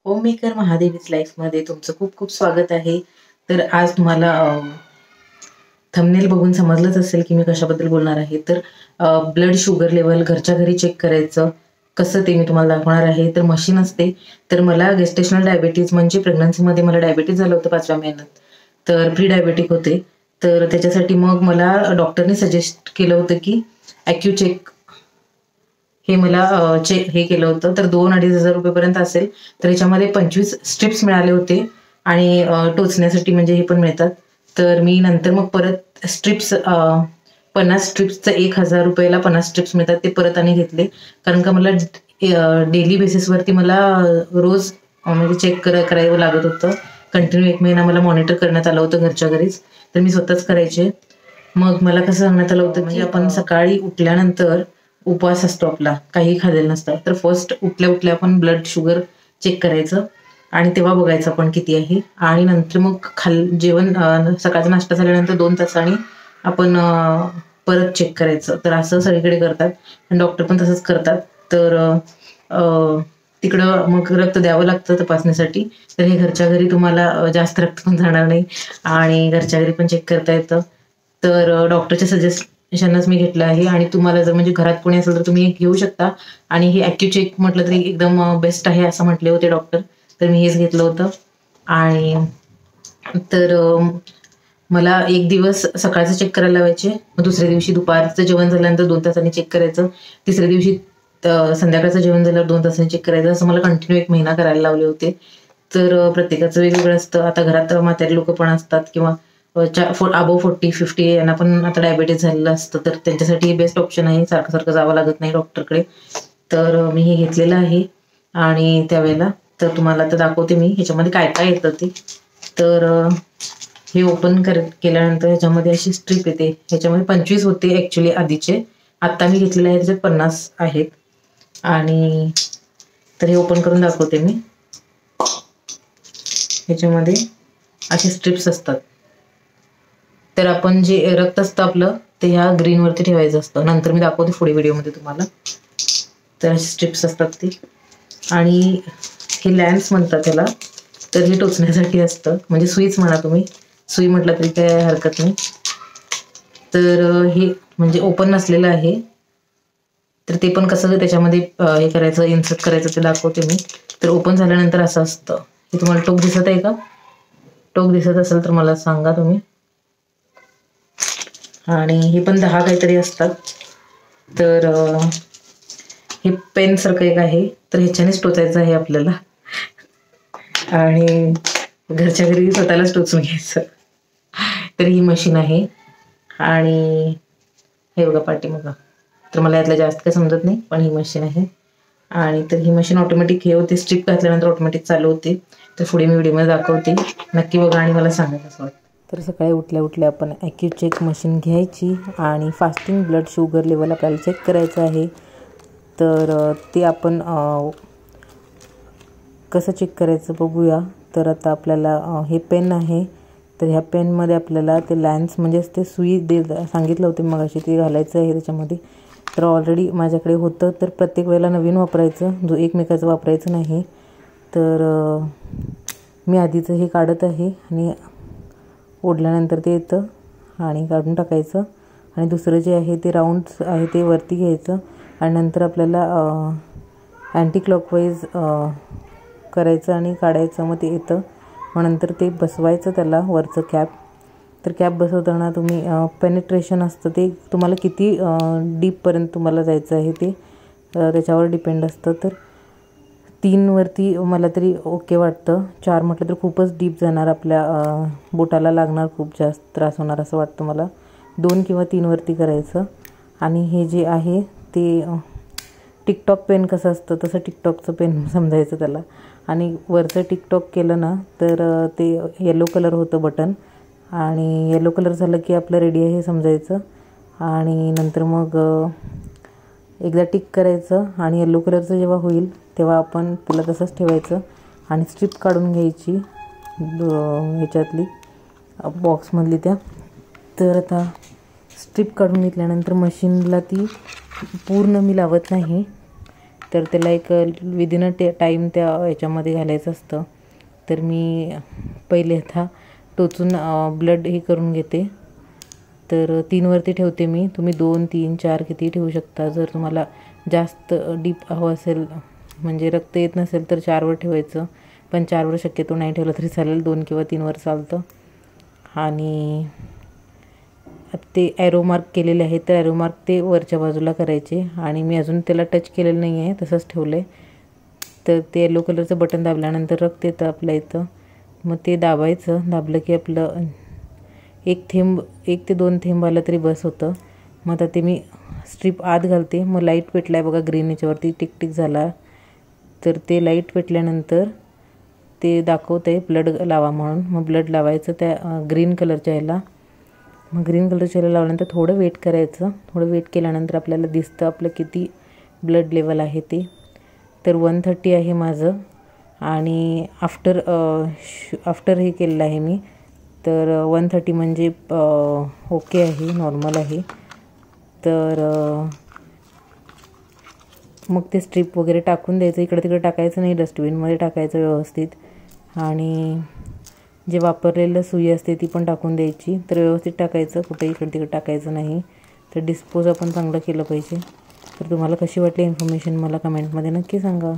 Homemaker महादेवीज लाईफमध्ये तुमचं खूप खूप स्वागत आहे. तर आज तुम्हाला थंबनेल बघून समजलंच असेल की मी कशाबद्दल बोलणार आहे. तर ब्लड शुगर लेवल घरच्या घरी चेक करायचं कसं ते मी तुम्हाला दाखवणार आहे. तर मशीन असते. तर मला गेस्टेशनल डायबिटीज म्हणजे प्रेग्नन्सीमध्ये मला डायबिटीज झालं होतं 5व्या महिन्यात. तर प्री डायबेटिक होते. तर त्याच्यासाठी मग मला डॉक्टरने सजेस्ट केलं होतं की ॲक्यूचेक हे मला हे केलं होतं. तर 2-2,500 रुपयेपर्यंत असेल. तर ह्याच्यामध्ये 25 स्ट्रिप्स मिळाले होते आणि टोचण्यासाठी म्हणजे हे पण मिळतात. तर मी नंतर मग परत स्ट्रिप्स 50 स्ट्रिप्सचं 1,000 रुपयाला 50 स्ट्रिप्स मिळतात ते परत आणि घेतले. कारण का मला डेली बेसिसवरती मला रोज म्हणजे चेक करावं लागत होतं. कंटिन्यू 1 महिना मला मॉनिटर करण्यात आलं होतं घरच्या घरीच. तर मी स्वतःच करायचे. मग मला कसं सांगण्यात आलं होतं की आपण सकाळी उठल्यानंतर उपवास असतो आपला, काही खाल्लेलं नसतं. तर फर्स्ट उठल्या उठल्या आपण ब्लड शुगर चेक करायचं आणि तेव्हा बघायचं आपण किती आहे. आणि नंतर मग जेवण सकाळचा नाश्ता झाल्यानंतर 2 तासांनी आपण परत चेक करायचं. तर असं सगळीकडे करतात आणि डॉक्टर पण तसंच करतात. तर तिकडं मग रक्त द्यावं लागतं तपासणीसाठी. तर हे घरच्या घरी तुम्हाला जास्त रक्त पण जाणार नाही आणि घरच्या घरी पण चेक करता येतं. तर डॉक्टरच्या सजेशनच मी घेतलं आहे. आणि तुम्हाला जर म्हणजे घरात कोणी असेल तर तुम्ही घेऊ शकता. आणि हे ॲक्यूचेक म्हटलं तरी एकदम बेस्ट आहे असं म्हटले होते डॉक्टर. तर मी हेच घेतलं होतं. आणि तर मला एक दिवस सकाळचं चेक करायला लावायचे, मग दुसऱ्या दिवशी दुपारचं जेवण झाल्यानंतर 2 तासांनी चेक करायचं, तिसऱ्या दिवशी संध्याकाळचं जेवण झाल्यावर 2 तासांनी चेक करायचं. असं मला कंटिन्यू 1 महिना करायला लावले होते. तर प्रत्येकाचं वेगवेगळं असतं. आता घरात म्हातारे लोक पण असतात किंवा अबोव 40-50 यांना पण आता डायबिटीज झालेलं असतं. तर त्यांच्यासाठी बेस्ट ऑप्शन आहे. सारखं सारखं जावं लागत नाही डॉक्टरकडे. तर मी हे घेतलेलं आहे. आणि त्यावेळेला तर तुम्हाला तर दाखवते मी ह्याच्यामध्ये काय काय येतं ते. तर हे ओपन केल्यानंतर ह्याच्यामध्ये अशी स्ट्रीप येते. ह्याच्यामध्ये 25 होते ॲक्च्युली आधीचे. आत्ता मी घेतलेले आहे त्याच्यात 50 आहेत. आणि तर हे ओपन करून दाखवते मी. ह्याच्यामध्ये असे स्ट्रिप्स असतात. तर आपण जे रक्त असतं आपलं ते ह्या ग्रीनवरती ठेवायचं असतं. नंतर मी दाखवते पुढे व्हिडिओमध्ये तुम्हाला. तर असे स्ट्रिप्स असतात ती. आणि हे लॅन्स म्हणतात त्याला. तर हे टोचण्यासाठी असतं, म्हणजे सुईच म्हणा तुम्ही, सुई म्हटलं तरी काय हरकत नाही. तर हे म्हणजे ओपन नसलेलं आहे. तर ते पण कसं त्याच्यामध्ये हे करायचं, इन्सर्ट करायचं ते दाखवते मी. तर ओपन झाल्यानंतर असं असतं. हे तुम्हाला टोक दिसत आहे का? टोक दिसत असेल तर मला सांगा तुम्ही. आणि हे पण 10 काहीतरी असतात. तर हे पेन सारखं एक आहे. तर ह्याच्यानेच टोचायचं आहे आपल्याला. आणि घरच्या घरी स्वतःलाच टोचून घ्यायचं. तर ही मशीन आहे. आणि हे बघा पाठीमागं. तर मला यातलं जास्त काही समजत नाही, पण ही मशीन आहे. आणि तर ही मशीन ऑटोमॅटिक हे होते, स्ट्रिप घातल्यानंतर ऑटोमॅटिक चालू होते. तर पुढे मी व्हिडिओमध्ये दाखवते, नक्की बघा आणि मला सांगा कसं वाटतं. तर सकाळी उठल्या उठल्या आपण ॲक्यूचेक मशीन घ्यायची आणि फास्टिंग ब्लड शुगर लेवल आपल्याला चेक करायचं आहे. तर ते आपण कसं चेक करायचं बघूया. तर आता आपल्याला हे पेन आहे. तर ह्या पेनमध्ये आपल्याला ते लॅन्स म्हणजेच ते सुई सांगितलं होतं मगाशी, ते घालायचं आहे त्याच्यामध्ये. तर ऑलरेडी माझ्याकडे होतं. तर प्रत्येक वेळेला नवीन वापरायचं, जो एकमेकाचं वापरायचं नाही. तर मी आधीचं हे काढत आहे आणि ओढल्यानंतर ते येतं आणि काढून टाकायचं. आणि दुसरं जे आहे ते राऊंड्स आहे ते वरती घ्यायचं. आणि नंतर आपल्याला अँटी क्लॉकवाईज करायचं आणि काढायचं, मग ते येतं. मग नंतर ते बसवायचं त्याला वरचं कॅप. तर कॅप बसवताना तुम्ही पेनिट्रेशन असतं ते तुम्हाला किती डीपपर्यंत तुम्हाला जायचं आहे ते त्याच्यावर डिपेंड असतं. तर 3 वरती मला तरी ओके वाटतं. 4 म्हटलं तर खूपच डीप जाणार, आपल्या बोटाला लागणार, खूप जास्त त्रास होणार असं वाटतं मला. 2 किंवा 3 वरती करायचं. आणि हे जे आहे ते टिकटॉक पेन कसं असतं तसं टिकटॉकचं पेन समजायचं त्याला. आणि वरचं टिकटॉक केलं ना तर ते येलो कलर होतं बटन. आणि येलो कलर झालं की आपलं रेडी आहे हे समजायचं. आणि नंतर मग एकदा टिक करायचं आणि येलो कलरचं जेव्हा होईल तेव्हा आपण तिला तसंच ठेवायचं. आणि स्ट्रिप काढून घ्यायची ह्याच्यातली बॉक्समधली त्या. तर आता स्ट्रिप काढून घेतल्यानंतर मशीनला ती पूर्ण मी लावत नाही, तर त्याला एक विदिन अ टाईम त्या याच्यामध्ये घालायचं असतं. तर मी पहिले आता टोचून ब्लड हे करून घेते. तर 3 वरती ठेवते मी. तुम्ही 2, 3, 4 किती ठेवू शकता. जर तुम्हाला जास्त डीप हवं असेल, म्हणजे रक्त येत नसेल तर 4 वर ठेवायचं, पण 4 वर शक्यतो नाही ठेवलं तरी चालेल, 2 किंवा 3 वर चालतं. आणि ते ॲरो मार्क केलेले आहेत, तर ॲरो मार्क ते वरच्या बाजूला करायचे. आणि मी अजून त्याला टच केलेलं नाही आहे, तसंच ठेवलं आहे. तर ते येलो कलरचं बटन दाबल्यानंतर रक्त येतं आपल्या इथं. मग ते दाबायचं. दाबलं की आपलं 1 ते 2 थेंब आलं तरी बस होतं. मग आता ते मी स्ट्रीप आत घालते. मग लाईट पेटला आहे बघा ग्रीन, याच्यावरती टिक झाला. तर ते लाईट पेटल्यानंतर ते दाखवतं आहे ब्लड लावा म्हणून. मग ब्लड लावायचं त्या ग्रीन कलरच्या ह्याला. मग ग्रीन कलरच्या ह्याला लावल्यानंतर थोडं वेट करायचं. थोडं वेट केल्यानंतर आपल्याला दिसतं आपलं किती ब्लड लेवल आहे ते. तर 130 आहे माझं. आणि आफ्टर हे केलेलं आहे मी. तर 130 म्हणजे ओके आहे, नॉर्मल आहे. तर मग ते स्ट्रीप वगैरे टाकून द्यायचं. इकडे तिकडे टाकायचं नाही, डस्टबिनमध्ये टाकायचं व्यवस्थित. आणि जे वापरलेलं सुई असते ती पण टाकून द्यायची. तर व्यवस्थित टाकायचं, कुठे इकडे तिकडे टाकायचं नाही. तर डिस्पोज आपण चांगलं केलं पाहिजे. तर तुम्हाला कशी वाटली इन्फॉर्मेशन मला कमेंटमध्ये नक्की सांगा.